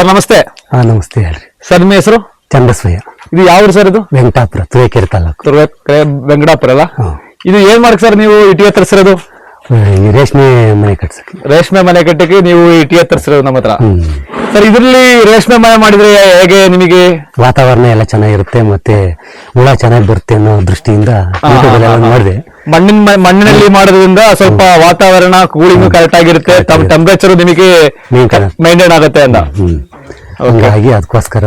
Sir ನಮಸ್ತೆ. ನಮಸ್ತೆ ಹೇಳ್ರಿ ಸರ್ ನಿಮ್ಮ ಹೆಸರು? ಚಂದ್ರಸ್ವಯ್ಯ. ಇದು ಯಾವ ಊರು ಸರ್? ಇದು ವೆಂಕಟಾಪುರ, ತುರುವೇಕೆರೆ ತಾಲೂಕು. ವೆಂಕಟಾಪುರ ಅಲ್ಲ? ಇದು ಏನ್ ಮಾಡಕ್ ಸರ್ ನೀವು ಇಟಿಗೆ ತರಿಸಿರೋದು? ಈ ರೇಷ್ಮೆ ಮನೆ ಕಟ್ಸಕ್ಕೆ. ರೇಷ್ಮೆ ಮನೆ ಕಟ್ಟಕ್ಕೆ ನೀವು ಇಟಿಗೆ ತರಿಸಿರೋದು ನಮ್ಮ ಹತ್ರ. ಸರ್ ಇದರಲ್ಲಿ ರೇಷ್ಮೆ ಮನೆ ಮಾಡಿದ್ರೆ ಹೇಗೆ ನಿಮಗೆ? ವಾತಾವರಣ ಎಲ್ಲ ಚೆನ್ನಾಗಿರುತ್ತೆ, ಮತ್ತೆ ಹುಳ ಚೆನ್ನಾಗಿ ಬರುತ್ತೆ ಅನ್ನೋ ದೃಷ್ಟಿಯಿಂದ ಮಾಡಿದೆ. ಮಣ್ಣಿನಲ್ಲಿ ಮಾಡೋದ್ರಿಂದ ಸ್ವಲ್ಪ ವಾತಾವರಣ ಕೂಲಿಂಗ್ ಕರೆಕ್ಟ್ ಆಗಿರುತ್ತೆ, ಟೆಂಪರೇಚರ್ ನಿಮಗೆ ಮೈಂಟೈನ್ ಆಗುತ್ತೆ ಅಂತ. ಹಾಗಾಗಿ ಅದಕ್ಕೋಸ್ಕರ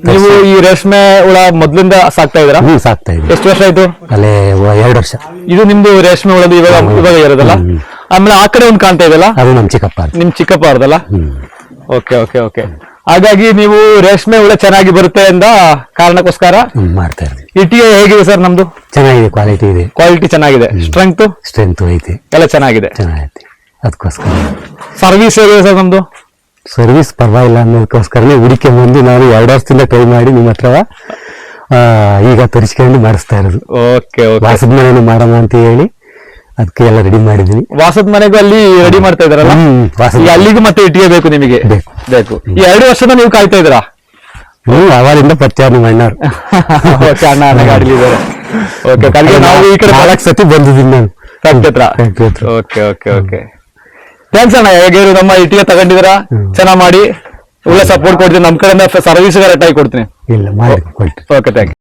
ನೀವು ಈ ರೇಷ್ಮೆ ಹುಳ ಮೊದ್ಲಿಂದ ಸಾಕ್ತಾ ಇದ್ದೀರಾ? ಸಾಕ್ತಾ ಇದ್ದೀವಿ. ಎಷ್ಟು ವರ್ಷ ಆಯ್ತು? ಅಲ್ಲೇ 2 ವರ್ಷ. ಇದು ನಿಮ್ದು ರೇಷ್ಮೆ ಹುಳದು ಇವಾಗ ಇರೋದಲ್ಲ? ಆಮೇಲೆ ಆ ಕಡೆ ಒಂದು ಕಾಣ್ತಾ ಇದೆಯಲ್ಲ, ಅದು ನಮ್ ಚಿಕ್ಕಪ್ಪ. ನಿಮ್ ಚಿಕ್ಕಪ್ಪ ಅವ್ರದಲ್ಲ? Okay okay okay. ಹಾಗಾಗಿ ನೀವು ರೇಷ್ಮೆ ಹುಳ ಚೆನ್ನಾಗಿ ಬರುತ್ತೆ ಎಂದ ಕಾರಣಕ್ಕೋಸ್ಕರ ಮಾಡ್ತಾ ಇದ್ದೀವಿ. ಇಟಿಗೆ ಹೇಗಿದೆ ಸರ್ ನಮ್ದು? ಚೆನ್ನಾಗಿದೆ, ಕ್ವಾಲಿಟಿ ಇದೆ. ಕ್ವಾಲಿಟಿ ಚೆನ್ನಾಗಿದೆ, ಸ್ಟ್ರೆಂತ್ ಐತಿ, ಎಲ್ಲ ಚೆನ್ನಾಗಿದೆ. ಚೆನ್ನಾಗೈತಿ. ಅದಕ್ಕೋಸ್ಕರ ಸರ್ವಿಸ್ ಹೇಗಿದೆ ಸರ್ ನಮ್ದು? ಸರ್ವಿಸ್ ಪರವಾಗಿಲ್ಲ ಅನ್ನೋದಕ್ಕೋಸ್ಕರನೇ ಹುಡುಕಿ ಬಂದು ನಾನು 2 ವರ್ಷದಿಂದ ಟ್ರೈ ಮಾಡಿ ನಿಮ್ಮ ಹತ್ರ ಈಗ ತರಿಸ್ಕೊಂಡು ಮಾಡಿಸ್ತಾ ಇರೋದು. Okay okay. ವಾಸದ ಮನೇನು ಮಾಡೋಣ ಅಂತ ಹೇಳಿ ಅದಕ್ಕೆ ಎಲ್ಲ ರೆಡಿ ಮಾಡಿದೀನಿ. ವಾಸದ ಮನೆಗೂ ಅಲ್ಲಿ ರೆಡಿ ಮಾಡ್ತಾ ಇದಾರಲ್ಲ, ಅಲ್ಲಿಗೂ ಮತ್ತೆ ಇಟ್ಟಿಗೆ ಬೇಕು ನಿಮಗೆ? ಬೇಕು. ಈ 2 ವರ್ಷದ ನೀವು ಕಾಯ್ತಾ ಇದ್ದೀರಾ? ಅವರಿಂದ ಪರಿಚಯ ನಿಮ್ಮ ಅಣ್ಣವ್ರು. ಅಣ್ಣ ಗಾಡಿಲಿದ್ದಾರೆ. ಓಕೆ. ನಾವು ಈ ಕಡೆ 4 ಸತಿ ಬಂದಿದ್ದೀನಿ ನಾನು ಫ್ಯಾಕ್ಟ್ರಿ ಹತ್ರ. Okay okay okay. ಥ್ಯಾಂಕ್ಸ್ ಅಣ್ಣ. ಹೇಗೆ ನಮ್ಮ ಇಟ್ಟಿಗೆ ತಗೊಂಡಿದ್ದೀರಾ, ಚೆನ್ನಾಗಿ ಮಾಡಿ ಒಳ್ಳೆ ಸಪೋರ್ಟ್ ಕೊಡ್ತೀನಿ. ನಮ್ಮ ಕಡೆಯಿಂದ ಸರ್ವಿಸ್ ಕರೆಕ್ಟ್ ಆಗಿ ಕೊಡ್ತೀನಿ. ಇಲ್ಲ ಮಾಡಿ ಕೊಡ್ತೀನಿ. Okay, thank you.